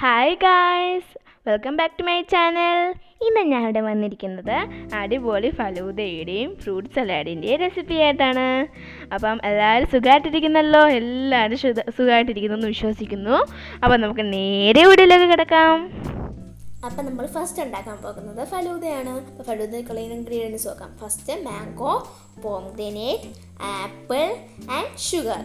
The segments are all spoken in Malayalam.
Hi guys, welcome back to my channel. ഇന്ന് ഞാൻ ഇവിടെ വന്നിരിക്കുന്നത് അടിപൊളി ഫലൂദയുടെയും ഫ്രൂട്ട് സലാഡിൻ്റെയും റെസിപ്പി ആയിട്ടാണ്. അപ്പം എല്ലാവരും സുഖമായിട്ടിരിക്കുന്നല്ലോ, എല്ലാവരും സുഖമായിട്ടിരിക്കുന്നു എന്ന് വിശ്വസിക്കുന്നു. അപ്പം നമുക്ക് നേരെ വീഡിയോയിലേക്ക് കിടക്കാം. അപ്പം നമ്മൾ ഫസ്റ്റ് ഉണ്ടാക്കാൻ പോകുന്നത് ഫലൂദയാണ്. അപ്പോൾ ഫലൂദയ്ക്കുള്ള ഇൻഗ്രീഡിയൻസ് നോക്കാം. First mango, pomegranate, apple and sugar.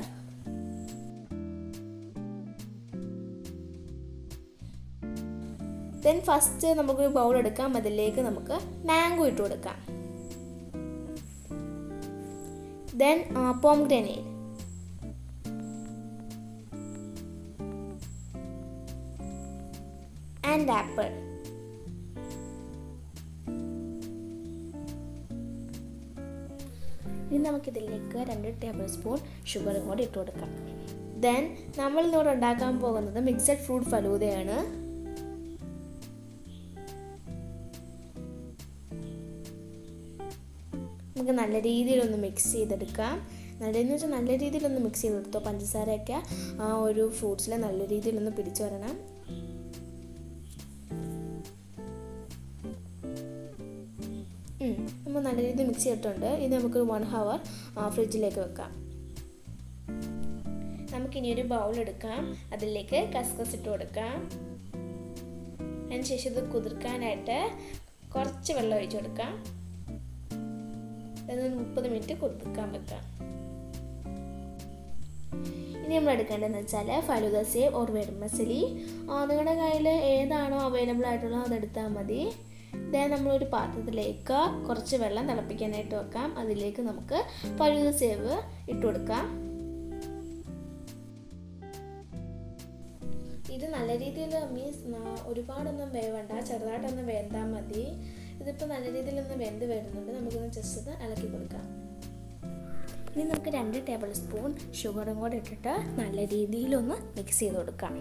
Then first നമുക്കൊരു ബൗൾ എടുക്കാം. അതിലേക്ക് നമുക്ക് മാംഗോ ഇട്ട് കൊടുക്കാം. Then pomegranate, and apple. ഇനി നമുക്കിതിലേക്ക് 2 ടേബിൾ സ്പൂൺ ഷുഗറും കൂടി ഇട്ട് കൊടുക്കാം. ദെൻ നമ്മൾ ഇന്നിവിടെ ഉണ്ടാക്കാൻ പോകുന്നത് മിക്സഡ് ഫ്രൂട്ട് ഫലൂദയാണ്. നമുക്ക് നല്ല രീതിയിലൊന്ന് മിക്സ് ചെയ്തെടുക്കാം. നല്ലതെന്ന് വെച്ചാൽ നല്ല രീതിയിലൊന്ന് മിക്സ് ചെയ്തെടുത്തോ. പഞ്ചസാരയൊക്കെ ആ ഒരു ഫ്രൂട്ട്സിൽ നല്ല രീതിയിലൊന്ന് പിടിച്ചു വരണം. നമ്മൾ നല്ല രീതിയിൽ മിക്സ് ചെയ്തിട്ടുണ്ട്. ഇത് നമുക്കൊരു 1 hour ഫ്രിഡ്ജിലേക്ക് വെക്കാം. നമുക്കിനി ഒരു ബൗൾ എടുക്കാം. അതിലേക്ക് കസ്കസ് ഇട്ട് കൊടുക്കാം. അതിനുശേഷം ഇത് കുതിർക്കാനായിട്ട് കുറച്ച് വെള്ളം ഒഴിച്ചു കൊടുക്കാം. 30 മിനിറ്റ് കുതിർക്കാൻ വെക്കാം. ഇനി നമ്മൾ എടുക്കേണ്ടതെന്ന് വെച്ചാൽ ഫലൂദ സേവ് ഓർ വെർമസലി. നിങ്ങളുടെ കയ്യിൽ ഏതാണോ അവൈലബിൾ ആയിട്ടുള്ളത് അതെടുത്താൽ മതി. ഇതേ നമ്മളൊരു പാത്രത്തിലേക്ക് കുറച്ച് വെള്ളം തിളപ്പിക്കാനായിട്ട് വെക്കാം. അതിലേക്ക് നമുക്ക് ഫലൂദ സേവ് ഇട്ട് കൊടുക്കാം. ഇത് നല്ല രീതിയിൽ ഒരുപാടൊന്നും വേവണ്ട, ചെറുതായിട്ടൊന്ന് വെന്താൽ മതി. ഇതിപ്പോൾ നല്ല രീതിയിലൊന്ന് വെന്ത് വരുന്നുണ്ട്. നമുക്കൊന്ന് ജസ്റ്റ് ഒന്ന് ഇളക്കി കൊടുക്കാം. ഇനി നമുക്ക് 2 ടേബിൾ സ്പൂൺ ഷുഗറും കൂടെ ഇട്ടിട്ട് നല്ല രീതിയിലൊന്ന് മിക്സ് ചെയ്ത് കൊടുക്കാം.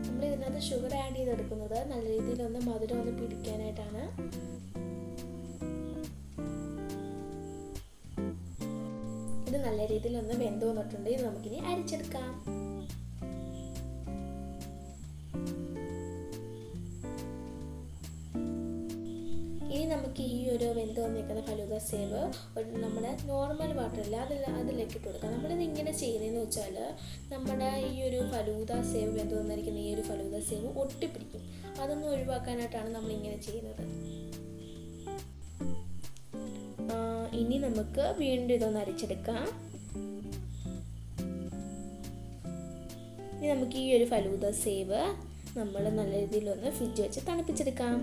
നമ്മൾ ഇതിനകത്ത് ഷുഗർ ആഡ് ചെയ്തെടുക്കുന്നത് നല്ല രീതിയിലൊന്ന് മധുരം ഒന്ന് പിടിക്കാനായിട്ടാണ്. ഇത് നല്ല രീതിയിലൊന്ന് വെന്ത് വന്നിട്ടുണ്ട്. ഇത് നമുക്കിനി അരിച്ചെടുക്കാം. ഇനി നമുക്ക് ഈ ഒരു വെന്ത് വന്നിരിക്കുന്ന ഫലൂദ സേവ് നമ്മുടെ നോർമൽ വാട്ടറില്ല അതിലേക്ക് ഇട്ട് കൊടുക്കാം. നമ്മളിത് ഇങ്ങനെ ചെയ്യുന്നതെന്ന് വെച്ചാൽ നമ്മുടെ ഈ ഒരു ഫലൂദ സേവ് വെന്ത് വന്നിരിക്കുന്ന ഈ ഒരു ഫലൂദ സേവ് ഒട്ടിപ്പിടിക്കും. അതൊന്നും ഒഴിവാക്കാനായിട്ടാണ് നമ്മളിങ്ങനെ ചെയ്യുന്നത്. ഇനി നമുക്ക് വീണ്ടും ഇതൊന്ന് അരിച്ചെടുക്കാം. ഇനി നമുക്ക് ഈ ഒരു ഫലൂദ സേവ് നമ്മൾ നല്ല രീതിയിലൊന്ന് ഫ്രിഡ്ജ് വെച്ച് തണുപ്പിച്ചെടുക്കാം.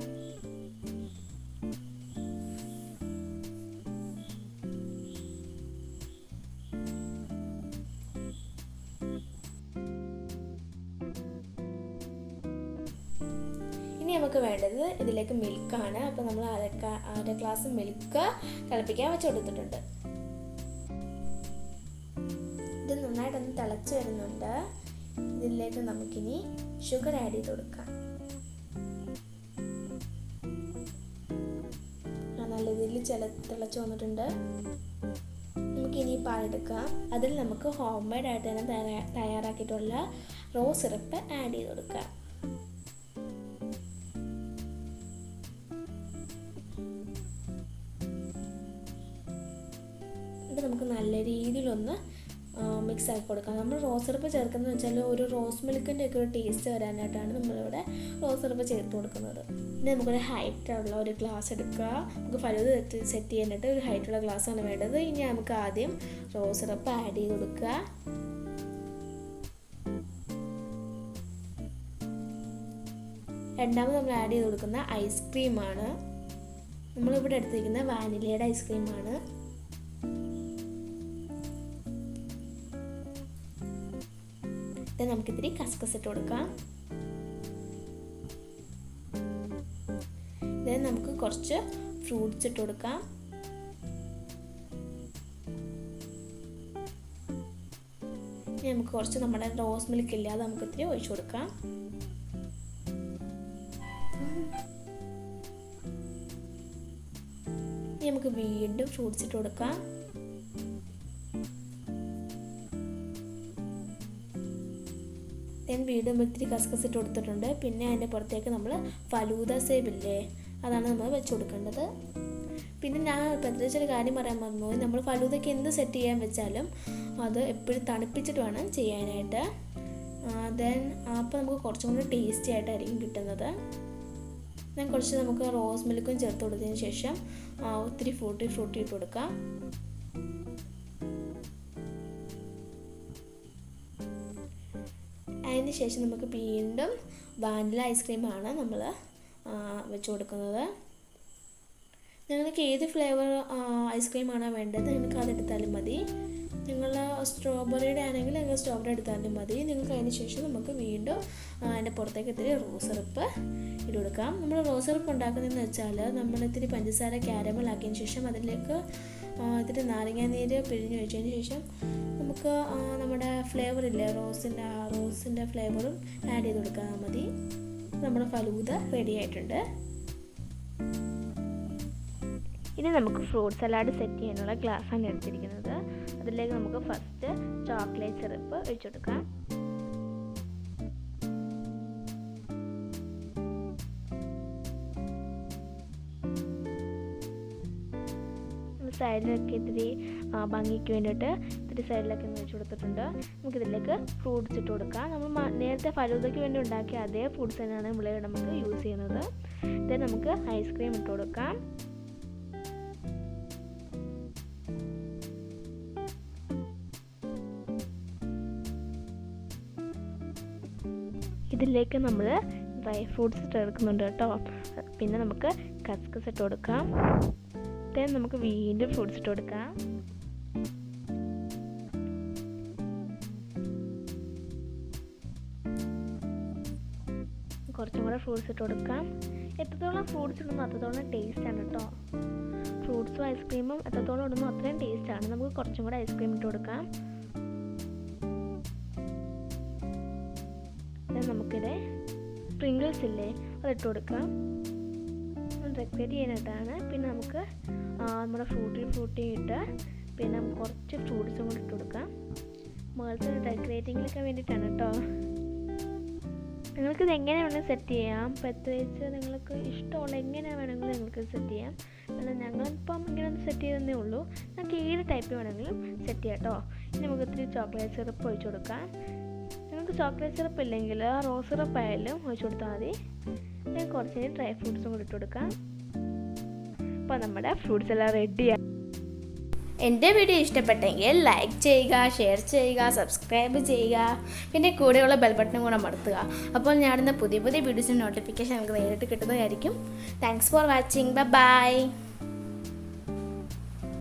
ഇനി നമുക്ക് വേണ്ടത് ഇതിലേക്ക് മിൽക്കാണ്. അപ്പോൾ നമ്മൾ അര ഗ്ലാസ് മിൽക്ക് തിളപ്പിക്കാൻ വെച്ച് കൊടുത്തിട്ടുണ്ട്. ഇത് നന്നായിട്ടൊന്ന് തിളച്ച് വരുന്നുണ്ട്. ഇതിലേക്ക് നമുക്കിനി ഷുഗർ ആഡ് ചെയ്ത് കൊടുക്കാം. നല്ല രീതിയിൽ തിളച്ച് വന്നിട്ടുണ്ട്. നമുക്കിനി പാലെടുക്കാം. അതിൽ നമുക്ക് ഹോം മെയ്ഡ് ആയിട്ട് തന്നെ തയ്യാറാക്കിയിട്ടുള്ള റോസ് സിറപ്പ് ആഡ് ചെയ്ത് കൊടുക്കാം. ഇത് നമുക്ക് നല്ല രീതിയിലൊന്ന് മിക്സ് ആക്കി കൊടുക്കാം. നമ്മൾ റോസ് സിറപ്പ് ചേർക്കുന്നത് വെച്ചാൽ ഒരു റോസ് മിൽക്കിൻ്റെ ഒക്കെ ഒരു ടേസ്റ്റ് വരാനായിട്ടാണ് നമ്മളിവിടെ റോസ് സിറപ്പ് ചേർത്ത് കൊടുക്കുന്നത്. ഇനി നമുക്കൊരു ഹൈറ്റുള്ള ഒരു ഗ്ലാസ് എടുക്കുക. നമുക്ക് ഫലൂദ സെറ്റ് ചെയ്യാനായിട്ട് ഒരു ഹൈറ്റുള്ള ഗ്ലാസ്സാണ് വേണ്ടത്. ഇനി നമുക്ക് ആദ്യം റോസ് സിറപ്പ് ആഡ് ചെയ്ത് കൊടുക്കുക. രണ്ടാമത് നമ്മൾ ആഡ് ചെയ്ത് കൊടുക്കുന്ന ഐസ്ക്രീമാണ്. നമ്മളിവിടെ എടുത്തിരിക്കുന്ന വാനിലയുടെ ഐസ്ക്രീമാണ്. നമുക്കിത്തിരി കസ്കസ് ഇട്ട് കൊടുക്കാം. നമുക്ക് കുറച്ച് ഫ്രൂട്ട്സ് ഇട്ട് കൊടുക്കാം. നമുക്ക് കുറച്ച് നമ്മുടെ റോസ് മിൽക്ക് ഇല്ലാതെ നമുക്ക് ഇത്തിരി ഒഴിച്ചു കൊടുക്കാം. നമുക്ക് വീണ്ടും ഫ്രൂട്ട്സ് ഇട്ട് കൊടുക്കാം. ദെൻ വീണ്ടും ഇത്തിരി കസ്കസ് ഇട്ട് കൊടുത്തിട്ടുണ്ട്. പിന്നെ അതിൻ്റെ പുറത്തേക്ക് നമ്മൾ ഫലൂദ സേബ് ഇല്ലേ, അതാണ് നമ്മൾ വെച്ച് കൊടുക്കേണ്ടത്. പിന്നെ ഞാൻ പ്രത്യേകിച്ചൊരു കാര്യം പറയാൻ മറന്നു, നമ്മൾ ഫലൂദയ്ക്ക് എന്ത് സെറ്റ് ചെയ്യാൻ വെച്ചാലും അത് എപ്പോഴും തണുപ്പിച്ചിട്ട് വേണം ചെയ്യാനായിട്ട്. ദെൻ അപ്പോൾ നമുക്ക് കുറച്ചും കൂടി ടേസ്റ്റി ആയിട്ടായിരിക്കും കിട്ടുന്നത്. ദെൻ കുറച്ച് നമുക്ക് റോസ് മിൽക്കും ചേർത്ത് കൊടുത്തതിന് ശേഷം ഒത്തിരി ഫ്രൂട്ടി ഇട്ട് കൊടുക്കാം. അതിന് ശേഷം നമുക്ക് വീണ്ടും വാനില ഐസ്ക്രീമാണ് നമ്മൾ വെച്ച് കൊടുക്കുന്നത്. നിങ്ങൾക്ക് ഏത് ഫ്ലേവർ ഐസ്ക്രീമാണോ വേണ്ടത് നിങ്ങൾക്ക് അതെടുത്താലും മതി. നിങ്ങൾ സ്ട്രോബെറിയുടെ ആണെങ്കിൽ നിങ്ങൾ സ്ട്രോബെറി എടുത്താലും മതി. നിങ്ങൾക്ക് അതിന് ശേഷം നമുക്ക് വീണ്ടും അതിൻ്റെ പുറത്തേക്ക് ഇത്തിരി റോസ് സിറപ്പ് ഇട്ട് കൊടുക്കാം. നമ്മൾ റോസ് സിറപ്പ് ഉണ്ടാക്കുന്നതെന്ന് വെച്ചാൽ നമ്മൾ ഇത്തിരി പഞ്ചസാര ക്യാരമൽ ആക്കിയതിന് ശേഷം അതിലേക്ക് ഇത്തിരി നാരങ്ങാനീര് പിഴിഞ്ഞ് വെച്ചതിന് ശേഷം നമുക്ക് നമ്മുടെ ഫ്ലേവറില്ലേ റോസിൻ്റെ ഫ്ലേവറും ആഡ് ചെയ്ത് കൊടുക്കാൻ മതി. നമ്മുടെ ഫലൂദ റെഡി ആയിട്ടുണ്ട്. ഇനി നമുക്ക് ഫ്രൂട്ട് സലാഡ് സെറ്റ് ചെയ്യാനുള്ള ഗ്ലാസ്സാണ് എടുത്തിരിക്കുന്നത്. അതിലേക്ക് നമുക്ക് ഫസ്റ്റ് ചോക്ലേറ്റ് സിറപ്പ് ഒഴിച്ചു കൊടുക്കാം. സൈഡിലൊക്കെ ഇത്തിരി ഭംഗിക്ക് വേണ്ടിയിട്ട് ഇത്തിരി സൈഡിലൊക്കെ ഒന്ന് വെച്ച് കൊടുത്തിട്ടുണ്ട്. നമുക്കിതിലേക്ക് ഫ്രൂട്ട്സ് ഇട്ട് കൊടുക്കാം. നമ്മൾ നേരത്തെ ഫലൂദയ്ക്ക് വേണ്ടി ഉണ്ടാക്കിയ അതേ ഫ്രൂട്ട്സ് തന്നെയാണ് ഇവിടെ നമുക്ക് യൂസ് ചെയ്യുന്നത്. ഇത് നമുക്ക് ഐസ്ക്രീം ഇട്ട് കൊടുക്കാം. ഇതിലേക്ക് നമ്മൾ ഡ്രൈ ഫ്രൂട്ട്സ് ചേർക്കുന്നുണ്ട് കേട്ടോ. പിന്നെ നമുക്ക് കസ്കസ് ഇട്ട് കൊടുക്കാം. then നമുക്ക് വീണ്ടും ഫ്രൂട്ട്സ് ഇട്ട് കൊടുക്കാം. കുറച്ചും കൂടെ ഫ്രൂട്ട്സ് ഇട്ട് കൊടുക്കാം. എത്രത്തോളം ഫ്രൂട്ട്സ് ഇടുന്നു അത്രത്തോളം ടേസ്റ്റാണ് കേട്ടോ. ഫ്രൂട്ട്സും ഐസ്ക്രീമും എത്രത്തോളം ഇടുന്നു അത്രയും ടേസ്റ്റാണ്. നമുക്ക് കുറച്ചും കൂടെ ഐസ്ക്രീം ഇട്ട് കൊടുക്കാം. നമുക്കിത് സ്പ്രിങ്കിൾസ് ഇല്ലേ അതിട്ട് കൊടുക്കാം. ഡെക്കറേറ്റ് ചെയ്യാനായിട്ടാണ്. പിന്നെ നമുക്ക് നമ്മുടെ ഫ്രൂട്ടി ഇട്ട് പിന്നെ നമുക്ക് കുറച്ച് ഫ്രൂട്ട്സും കൂടി ഇട്ട് കൊടുക്കാം. മുകളിലത്തെ ഡെക്കറേറ്റിങ്ങിലൊക്കെ വേണ്ടിയിട്ടാണ് കേട്ടോ. നിങ്ങൾക്കിത് എങ്ങനെ വേണമെങ്കിൽ സെറ്റ് ചെയ്യാം. പ്രത്യേകിച്ച് നിങ്ങൾക്ക് ഇഷ്ടമുള്ള എങ്ങനെ വേണമെങ്കിലും നിങ്ങൾക്ക് സെറ്റ് ചെയ്യാം. എന്നാൽ ഞങ്ങളിപ്പം ഇങ്ങനെ ഒന്ന് സെറ്റ് ചെയ്തതേ ഉള്ളൂ. നമുക്ക് ഏത് ടൈപ്പ് വേണമെങ്കിലും സെറ്റ് ചെയ്യാം കേട്ടോ. ഇനി നമുക്ക് ഇത്തിരി ചോക്ലേറ്റ് സിറപ്പ് ഒഴിച്ച് കൊടുക്കാം. നിങ്ങൾക്ക് ചോക്ലേറ്റ് സിറപ്പ് ഇല്ലെങ്കിൽ റോസ് സിറപ്പ് ആയാലും ഒഴിച്ച് കൊടുത്താൽ മതി. ഞാൻ കുറച്ച് ഡ്രൈ ഫ്രൂട്ട്സും കൂടി ഇട്ട് കൊടുക്കാം. അപ്പോൾ നമ്മുടെ ഫ്രൂട്ട്സ് എല്ലാം റെഡിയാണ്. എൻ്റെ വീഡിയോ ഇഷ്ടപ്പെട്ടെങ്കിൽ ലൈക്ക് ചെയ്യുക, ഷെയർ ചെയ്യുക, സബ്സ്ക്രൈബ് ചെയ്യുക. പിന്നെ കൂടെയുള്ള ബെൽ ബട്ടണും കൂടെ അമർത്തുക. അപ്പോൾ ഞാനിടുന്ന പുതിയ വീഡിയോസിൻ്റെ നോട്ടിഫിക്കേഷൻ നിങ്ങൾക്ക് നേരിട്ട് കിട്ടുന്നതായിരിക്കും. Thanks for watching. ബൈ.